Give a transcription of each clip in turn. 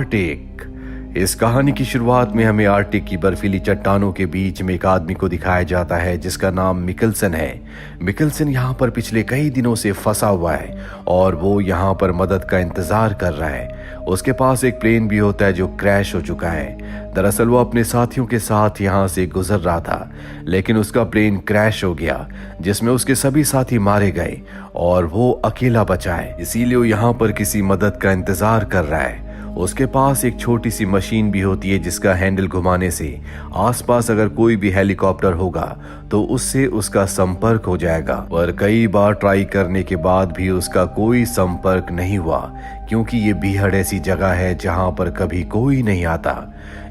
Arctic. इस कहानी की शुरुआत में हमें आर्टिक की बर्फीली चट्टानों के बीच में एक आदमी को दिखाया जाता है जिसका नाम मिकलसन है। मिकलसन यहाँ पर पिछले कई दिनों से फंसा हुआ है और वो यहाँ पर मदद का इंतजार कर रहा है। उसके पास एक प्लेन भी होता है जो क्रैश हो चुका है। दरअसल वो अपने साथियों के साथ यहाँ से गुजर रहा था, लेकिन उसका प्लेन क्रैश हो गया जिसमें उसके सभी साथी मारे गए और वो अकेला बचा है। इसीलिए वो यहाँ पर किसी मदद का इंतजार कर रहा है। उसके पास एक छोटी सी मशीन भी होती है जिसका हैंडल घुमाने से आसपास अगर कोई भी हेलीकॉप्टर होगा तो उससे उसका संपर्क हो जाएगा। पर कई बार ट्राई करने के बाद भी उसका कोई संपर्क नहीं हुआ, क्योंकि ये बीहड़ ऐसी जगह है जहां पर कभी कोई नहीं आता।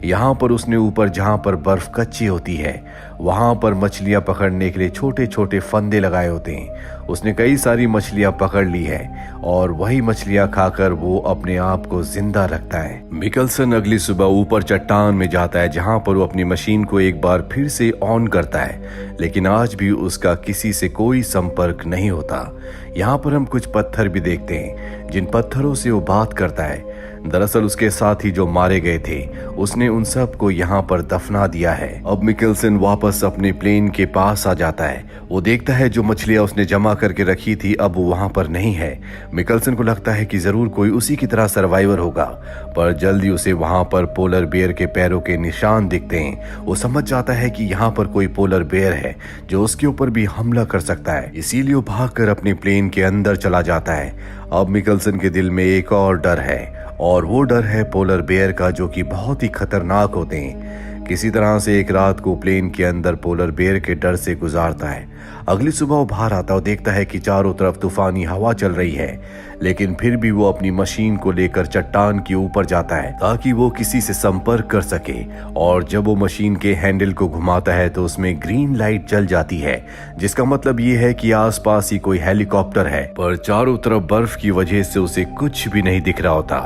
यहाँ पर उसने ऊपर जहां पर बर्फ कच्ची होती है वहां पर मछलियां पकड़ने के लिए छोटे छोटे फंदे लगाए होते हैं। उसने कई सारी मछलियां पकड़ ली है और वही मछलियां खाकर वो अपने आप को जिंदा रखता है। मिकलसन अगली सुबह ऊपर चट्टान में जाता है जहां पर वो अपनी मशीन को एक बार फिर से ऑन करता है, लेकिन आज भी उसका किसी से कोई संपर्क नहीं होता। यहाँ पर हम कुछ पत्थर भी देखते हैं जिन पत्थरों से वो बात करता है। दरअसल उसके साथी जो मारे गए थे उसने उन सब को यहाँ पर दफना दिया है। अब मिकलसन वापस अपने प्लेन के पास आ जाता है। वो देखता है जो मछलियां उसने जमा करके रखी थी अब वो वहां पर नहीं है। मिकलसन को लगता है कि जरूर कोई उसी की तरह सर्वाइवर होगा, पर जल्दी उसे वहां पर पोलर बेयर के पैरों के निशान दिखते हैं। वो समझ जाता है कि यहाँ पर कोई पोलर बेयर है जो उसके ऊपर भी हमला कर सकता है, इसीलिए वो भागकर अपने प्लेन के अंदर चला जाता है। अब मिकलसन के दिल में एक और डर है और वो डर है पोलर बेयर का, जो कि बहुत ही खतरनाक होते हैं। किसी तरह से एक रात को प्लेन के अंदर पोलर बेयर के डर से गुजारता है। अगली सुबह वो बाहर आता और देखता है कि चारों तरफ तूफानी हवा चल रही है, लेकिन फिर भी वो अपनी मशीन को लेकर चट्टान के ऊपर जाता है ताकि वो किसी से संपर्क कर सके। और जब वो मशीन के हैंडल को घुमाता है तो उसमें ग्रीन लाइट जल जाती है, जिसका मतलब ये है कि आसपास ही कोई हेलीकॉप्टर है। पर चारों तरफ बर्फ की वजह से उसे कुछ भी नहीं दिख रहा होता।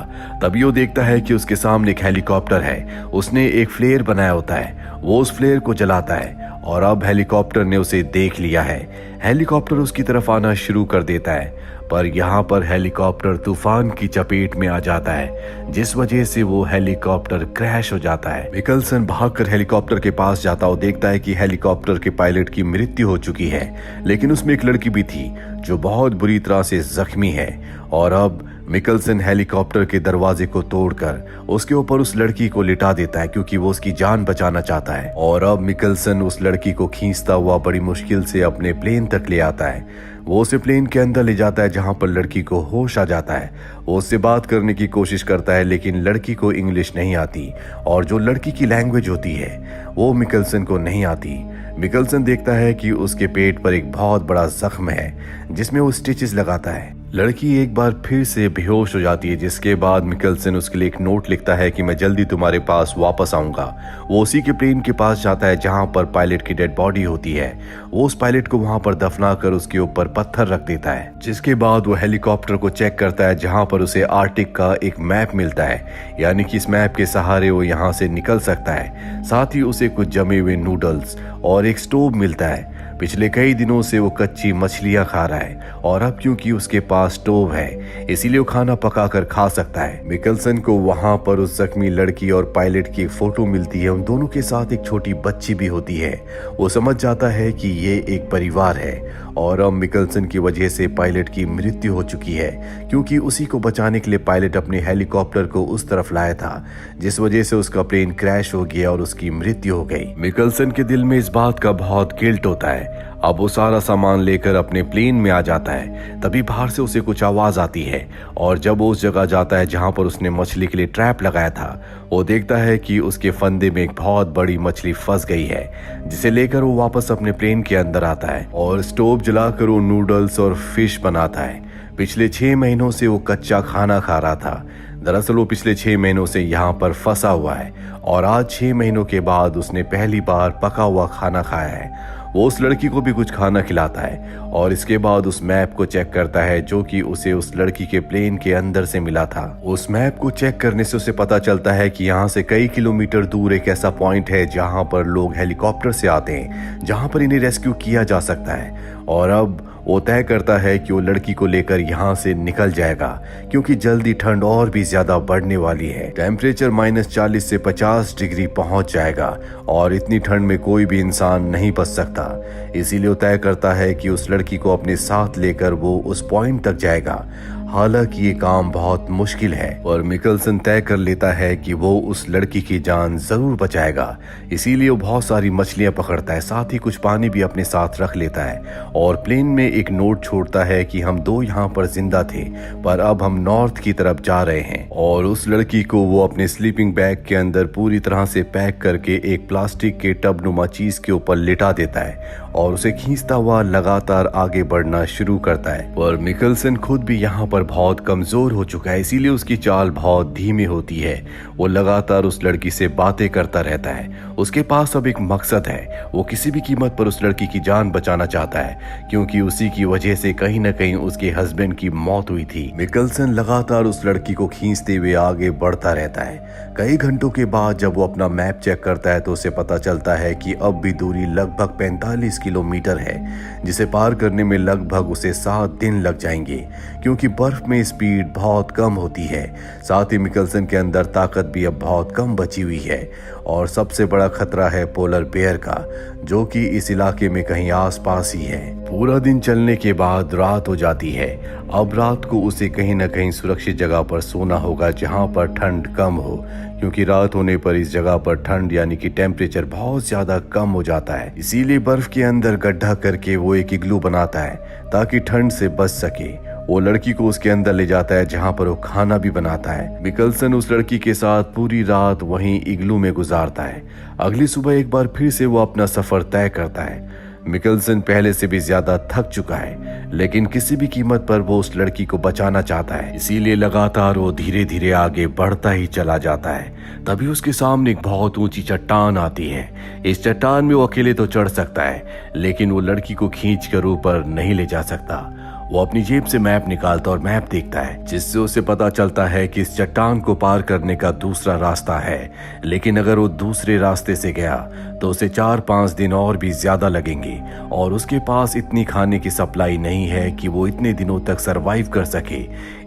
तभी वो देखता है कि उसके सामने एक हेलीकॉप्टर है। उसने एक फ्लेयर बनाया होता है, वो उस फ्लेयर को जलाता है और अब हेलीकॉप्टर ने उसे देख लिया है। हेलीकॉप्टर उसकी तरफ आना शुरू कर देता है, पर यहाँ पर हेलीकॉप्टर तूफान की चपेट में आ जाता है, जिस वजह से वो हेलीकॉप्टर क्रैश हो जाता है। मिकलसन भागकर हेलीकॉप्टर के पास जाता और देखता है कि हेलीकॉप्टर के पायलट की मृत्यु हो चुकी है, लेकिन उसमें एक लड़की भी थी जो बहुत बुरी तरह से जख्मी है। और अब मिकलसन हेलीकॉप्टर के दरवाजे को तोड़कर उसके ऊपर उस लड़की को लिटा देता है, क्योंकि वो उसकी जान बचाना चाहता है। और अब मिकलसन उस लड़की को खींचता हुआ बड़ी मुश्किल से अपने प्लेन तक ले आता है। वो उसे प्लेन के अंदर ले जाता है जहां पर लड़की को होश आ जाता है। वो उससे बात करने की कोशिश करता है, लेकिन लड़की को इंग्लिश नहीं आती और जो लड़की की लैंग्वेज होती है वो मिकलसन को नहीं आती। मिकलसन देखता है कि उसके पेट पर एक बहुत बड़ा जख्म है जिसमें वो स्टिचेस लगाता है। लड़की एक बार फिर से बेहोश हो जाती है, जिसके बाद मिकलसन उसके लिए एक नोट लिखता है कि मैं जल्दी तुम्हारे पास वापस आऊंगा। वो उसी के प्लेन के पास जाता है जहां पर पायलट की डेड बॉडी होती है। वो उस पायलट को वहां पर दफना कर उसके ऊपर पत्थर रख देता है, जिसके बाद वो हेलीकॉप्टर को चेक करता है जहां पर उसे आर्टिक का एक मैप मिलता है, यानी कि इस मैप के सहारे वो यहाँ से निकल सकता है। साथ ही उसे कुछ जमे हुए नूडल्स और एक स्टोव मिलता है। पिछले कई दिनों से वो कच्ची मछलियां खा रहा है और अब क्योंकि उसके पास स्टोव है इसीलिए वो खाना पका कर खा सकता है। मिकलसन को वहां पर उस जख्मी लड़की और पायलट की एक फोटो मिलती है। उन दोनों के साथ एक छोटी बच्ची भी होती है। वो समझ जाता है कि ये एक परिवार है और अब मिकलसन की वजह से पायलट की मृत्यु हो चुकी है, क्योंकि उसी को बचाने के लिए पायलट अपने हेलीकॉप्टर को उस तरफ लाया था, जिस वजह से उसका प्लेन क्रैश हो गया और उसकी मृत्यु हो गई। मिकलसन के दिल में इस बात का बहुत गिल्ट होता है। अब वो सारा सामान लेकर अपने प्लेन में आ जाता है। तभी बाहर से उसे कुछ आवाज आती है और जब वो उस जगह जाता है जहां पर उसने मछली के लिए ट्रैप लगाया था, वो देखता है कि उसके फंदे में एक बहुत बड़ी मछली फंस गई है, जिसे लेकर वो वापस अपने प्लेन के अंदर आता है और स्टोव जलाकर वो नूडल्स और फिश बनाता है। पिछले 6 महीनों से वो कच्चा खाना खा रहा था। दरअसल वो पिछले 6 महीनों से यहाँ पर फंसा हुआ है और आज 6 महीनों के बाद उसने पहली बार पका हुआ खाना खाया है। वो उस लड़की को भी कुछ खाना खिलाता है और इसके बाद उस मैप को चेक करता है जो कि उसे उस लड़की के प्लेन के अंदर से मिला था। उस मैप को चेक करने से उसे पता चलता है कि यहाँ से कई किलोमीटर दूर एक ऐसा पॉइंट है जहाँ पर लोग हेलीकॉप्टर से आते हैं, जहाँ पर इन्हें रेस्क्यू किया जा सकता है। और अब वो तय करता है कि वो लड़की को लेकर यहाँ से निकल जाएगा क्योंकि जल्दी ठंड और भी ज्यादा बढ़ने वाली है। टेम्परेचर -40 से 50 डिग्री पहुंच जाएगा और इतनी ठंड में कोई भी इंसान नहीं बच सकता। इसीलिए वो तय करता है कि उस लड़की को अपने साथ लेकर वो उस पॉइंट तक जाएगा। हालांकि ये काम बहुत मुश्किल है और मिकलसन तय कर लेता है कि वो उस लड़की की जान जरूर बचाएगा। इसीलिए वो बहुत सारी मछलियां पकड़ता है, साथ ही कुछ पानी भी अपने साथ रख लेता है और प्लेन में एक नोट छोड़ता है कि हम दो यहाँ पर जिंदा थे पर अब हम नॉर्थ की तरफ जा रहे हैं। और उस लड़की को वो अपने स्लीपिंग बैग के अंदर पूरी तरह से पैक करके एक प्लास्टिक के टब नुमा चीज के ऊपर लिटा देता है और उसे खींचता हुआ लगातार आगे बढ़ना शुरू करता है। और मिकलसन खुद भी यहाँ पर बहुत कमजोर हो चुका है, इसीलिए उसकी चाल बहुत धीमी होती है। वो लगातार उस लड़की से बातें करता रहता है। उसके पास अब एक मकसद है, वो किसी भी कीमत पर उस लड़की की जान बचाना चाहता है क्योंकि उसी की वजह से कहीं न कहीं उसके हस्बैंड की मौत हुई थी। मिकलसन लगातार उस लड़की को खींचते हुए आगे बढ़ता रहता है। कई घंटों के बाद जब वो अपना मैप चेक करता है तो उसे पता चलता है कि अब भी दूरी लगभग 45 किलोमीटर है, जिसे पार करने में लगभग उसे 7 दिन लग जाएंगे क्योंकि बर्फ में स्पीड बहुत कम होती है। साथ ही मिकलसन के अंदर ताकत भी अब बहुत कम बची हुई है और सबसे बड़ा खतरा है पोलर बेयर का, जो कि इस इलाके में कहीं आसपास ही है। पूरा दिन चलने के बाद रात हो जाती है। अब रात को उसे कहीं न कहीं सुरक्षित जगह पर सोना होगा जहां पर ठंड कम हो, क्योंकि रात होने पर इस जगह पर ठंड यानी कि टेम्परेचर बहुत ज्यादा कम हो जाता है। इसीलिए बर्फ के अंदर गड्ढा करके वो एक इग्लू बनाता है ताकि ठंड से बच सके। वो लड़की को उसके अंदर ले जाता है जहां पर वो खाना भी बनाता है। मिकलसन उस लड़की के साथ पूरी रात वहीं इग्लू में गुजारता है। अगली सुबह एक बार फिर से वो अपना सफर तय करता है। मिकलसन पहले से भी ज्यादा थक चुका है, लेकिन किसी भी कीमत पर वो उस लड़की को बचाना चाहता है। इसीलिए लगातार वो धीरे धीरे आगे बढ़ता ही चला जाता है। तभी उसके सामने एक बहुत ऊंची चट्टान आती है। इस चट्टान में वो अकेले तो चढ़ सकता है, लेकिन वो लड़की को खींच कर ऊपर नहीं ले जा सकता। वो अपनी जेब से मैप निकालता और मैप देखता है, जिससे उसे पता चलता है कि इस चट्टान को पार करने का दूसरा रास्ता है, लेकिन अगर वो दूसरे रास्ते से गया तो उसे 4-5 दिन और भी ज्यादा लगेंगे और उसके पास इतनी खाने की सप्लाई नहीं है कि वो इतने दिनों तक सरवाइव कर सके।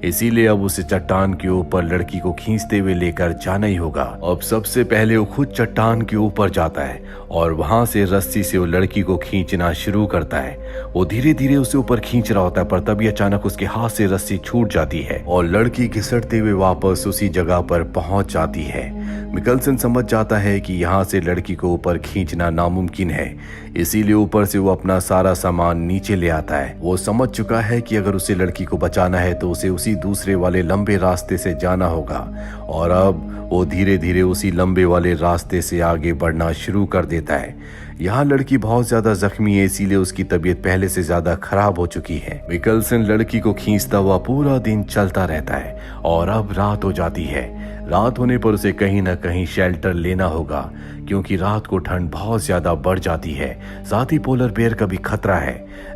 इसीलिए अब उसे चट्टान के ऊपर लड़की को खींचते हुए लेकर जाना ही होगा। अब सबसे पहले वो खुद चट्टान के ऊपर जाता है और वहां से रस्सी से वो लड़की को खींचना शुरू करता है। वो धीरे धीरे उसे ऊपर खींच रहा होता है पर तभी अचानक उसके हाथ से रस्सी छूट जाती है और लड़की घिसटते हुए वापस उसी जगह पर पहुंच जाती है। मिकलसन समझ जाता है कि यहाँ से लड़की को ऊपर खींचना नामुमकिन है, इसीलिए ऊपर से वो अपना सारा सामान नीचे ले आता है। वो समझ चुका है कि अगर उसे लड़की को बचाना है तो उसे उसी दूसरे वाले लंबे रास्ते से जाना होगा और अब वो धीरे धीरे उसी लंबे वाले रास्ते से आगे बढ़ना शुरू कर देता है। यहाँ लड़की बहुत ज्यादा जख्मी है, इसीलिए उसकी तबीयत पहले से ज्यादा खराब हो चुकी है। मिकलसन लड़की को खींचता हुआ पूरा दिन चलता रहता है और अब रात हो जाती है। रात होने पर उसे कहीं न कहीं शेल्टर लेना होगा क्योंकि रात को ठंड बहुत ज्यादा बढ़ जाती है, साथ ही पोलर बेयर का भी खतरा है।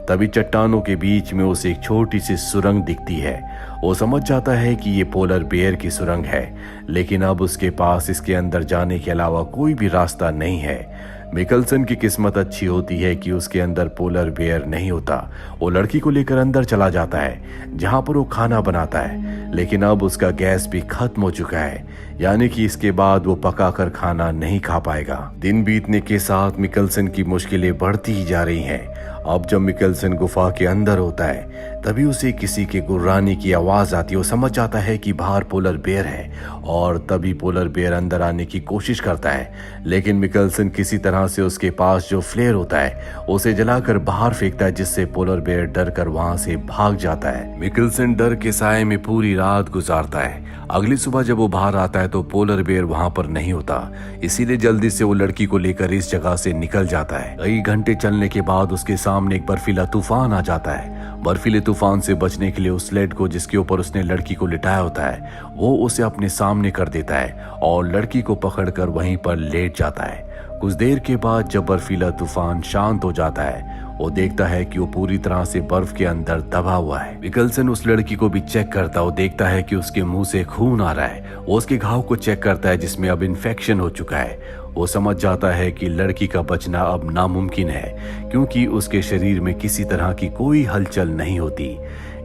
तभी चट्टानों के बीच में उसे एक छोटी सी सुरंग दिखती है। वो समझ जाता है कि ये पोलर बेयर की सुरंग है, लेकिन अब उसके पास इसके अंदर जाने के अलावा कोई भी रास्ता नहीं है। मिकलसन की किस्मत अच्छी होती है कि उसके अंदर पोलर बेयर नहीं होता। वो लड़की को लेकर अंदर चला जाता है जहां पर वो खाना बनाता है, लेकिन अब उसका गैस भी खत्म हो चुका है, यानी कि इसके बाद वो पकाकर खाना नहीं खा पाएगा। दिन बीतने के साथ मिकलसन की मुश्किलें बढ़ती ही जा रही हैं। अब जब मिकलसन गुफा के अंदर होता है तभी उसे किसी के गुर्राने की आवाज आती है। वो समझ जाता है कि बाहर पोलर बेयर है और तभी पोलर बेयर अंदर आने की कोशिश करता है, लेकिन मिकलसन किसी तरह से उसके पास जो फ्लेयर होता है उसे जलाकर बाहर फेंकता है, जिससे पोलर बेयर डर कर वहां से भाग जाता है। मिकलसन डर के साए में पूरी रात गुजारता है। अगली सुबह जब वो बाहर आता है तो पोलर बेयर वहां पर नहीं होता, इसीलिए जल्दी से वो लड़की को लेकर इस जगह से निकल जाता है। कई घंटे चलने के बाद उसके सामने एक बर्फीला तूफान आ जाता है। बर्फीले तूफान से बचने के लिए उस स्लेड को जिसके ऊपर उसने लड़की को लिटाया होता है वो उसे अपने सामने कर देता है और लड़की को पकड़कर वहीं पर लेट जाता है। कुछ देर के बाद जब बर्फीला तूफान शांत हो जाता है, वो देखता है कि वो पूरी तरह से बर्फ के अंदर दबा हुआ है। मिकलसन उस लड़की को भी चेक करता है। वो देखता है कि उसके मुंह से खून आ रहा है। वो उसके घाव को चेक करता है जिसमें अब इन्फेक्शन हो चुका है। वो समझ जाता है कि लड़की का बचना अब नामुमकिन है, क्योंकि उसके शरीर में किसी तरह की कोई हलचल नहीं होती।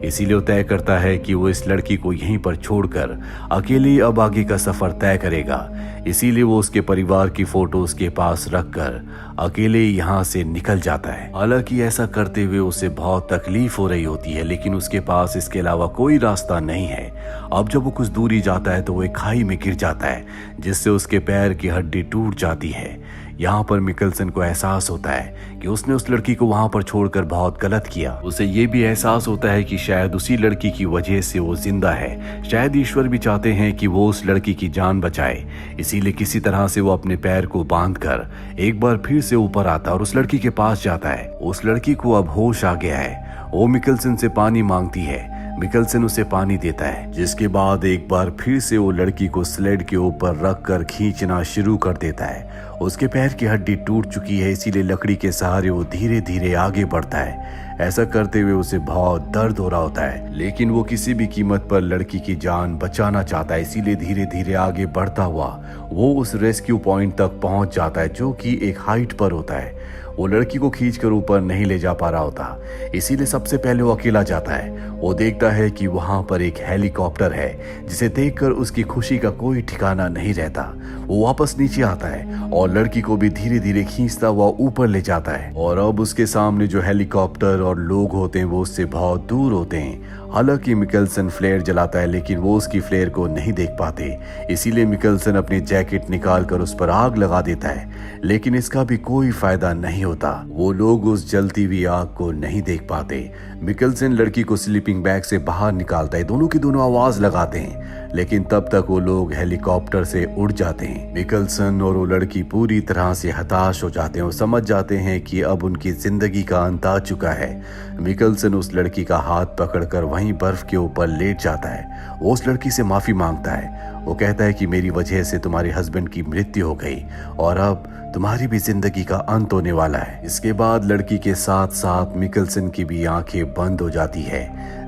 इसीलिए वो तय करता है कि वो इस लड़की को यहीं पर छोड़कर अकेले अब आगे का सफर तय करेगा। इसीलिए वो उसके परिवार की फोटो उसके पास रखकर अकेले यहाँ से निकल जाता है। हालांकि ऐसा करते हुए उसे बहुत तकलीफ हो रही होती है, लेकिन उसके पास इसके अलावा कोई रास्ता नहीं है। अब जब वो कुछ दूरी जाता है तो वो एक खाई में गिर जाता है, जिससे उसके पैर की हड्डी टूट जाती है। यहाँ पर मिकलसन को एहसास होता है कि उसने उस लड़की को वहां पर छोड़कर बहुत गलत किया। उसे ये भी एहसास होता है कि शायद उसी लड़की की वजह से वो जिंदा है। शायद ईश्वर भी चाहते हैं कि वो उस लड़की की जान बचाए। इसीलिए किसी तरह से वो अपने पैर को बांधकर एक बार फिर से ऊपर आता और उस लड़की के पास जाता है। उस लड़की को अब होश आ गया है। वो मिकलसन से पानी मांगती है। मिकलसन उसे पानी देता है, जिसके बाद एक बार फिर से वो लड़की को स्लेड के ऊपर रखकर खींचना शुरू कर देता है। उसके पैर की हड्डी टूट चुकी है, इसीलिए लकड़ी के सहारे वो धीरे धीरे आगे बढ़ता है। ऐसा करते हुए उसे बहुत दर्द हो रहा होता है, लेकिन वो किसी भी कीमत पर लड़की की जान बचाना चाहता है। इसीलिए धीरे धीरे आगे बढ़ता हुआ वो उस रेस्क्यू पॉइंट तक पहुंच जाता है, जो कि एक हाइट पर होता है। वो लड़की को खींचकर ऊपर नहीं ले जा पा रहा होता, इसीलिए सबसे पहले वो अकेला जाता है। वो देखता है कि वहां पर एक हेलीकॉप्टर है, जिसे देखकर उसकी खुशी का कोई ठिकाना नहीं रहता। वो वापस नीचे आता है और लड़की को भी धीरे धीरे खींचता हुआ ऊपर ले जाता है। और अब उसके सामने जो हेलीकॉप्टर और लोग होते हैं वो उससे बहुत दूर होते हैं। हालांकि मिकलसन फ्लेयर जलाता है, लेकिन वो उसकी फ्लेयर को नहीं देख पाते। इसीलिए मिकलसन अपनी जैकेट निकालकर उस पर आग लगा देता है, लेकिन इसका भी कोई फायदा नहीं होता। वो लोग उस जलती हुई आग को नहीं देख पाते। मिकलसन लड़की को स्लीपिंग बैग से बाहर निकालता है। दोनों की दोनों आवाज लगाते हैं, लेकिन तब तक वो लोग हेलीकॉप्टर से उड़ जाते हैं। मिकलसन और वो लड़की पूरी तरह से हताश हो जाते हैं और समझ जाते हैं कि अब उनकी जिंदगी का अंत आ चुका है। मिकलसन उस लड़की का हाथ पकड़कर वहीं बर्फ के ऊपर लेट जाता है। वो उस लड़की से माफी मांगता है। वो कहता है कि मेरी वजह से तुम्हारे हस्बैंड की मृत्यु हो गई और अब तुम्हारी भी जिंदगी का अंत होने वाला है। इसके बाद लड़की के साथ साथ मिकलसन की भी आंखें बंद हो जाती है।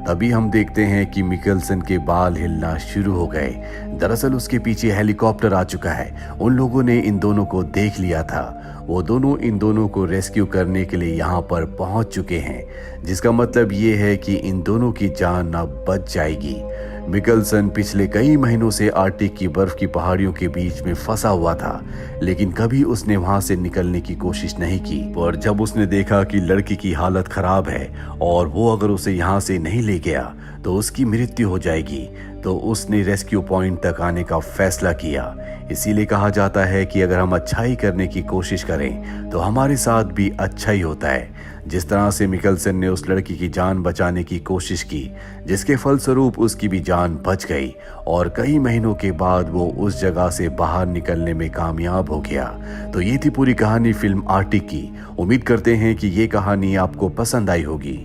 तभी हम देखते हैं कि मिकलसन के बाल हिलना शुरू हो गए। दरअसल उसके पीछे हेलीकॉप्टर आ चुका है। उन लोगों ने इन दोनों को देख लिया था। वो दोनों इन दोनों को रेस्क्यू करने के लिए यहाँ पर पहुंच चुके हैं, जिसका मतलब ये है कि इन दोनों की जान अब बच जाएगी। मिकलसन पिछले कई महीनों से आर्कटिक की बर्फ की पहाड़ियों के बीच में फंसा हुआ था, लेकिन कभी उसने वहां से निकलने की कोशिश नहीं की। और जब उसने देखा कि लड़की की हालत खराब है और वो अगर उसे यहाँ से नहीं ले गया तो उसकी मृत्यु हो जाएगी, तो उसने रेस्क्यू पॉइंट तक आने का फैसला किया। इसीलिए कहा जाता है कि अगर हम अच्छाई करने की कोशिश करें तो हमारे साथ भी अच्छा ही होता है। जिस तरह से मिकलसन ने उस लड़की की जान बचाने की कोशिश की, जिसके फलस्वरूप उसकी भी जान बच गई और कई महीनों के बाद वो उस जगह से बाहर निकलने में कामयाब हो गया। तो ये थी पूरी कहानी फिल्म आर्कटिक की। उम्मीद करते हैं कि ये कहानी आपको पसंद आई होगी।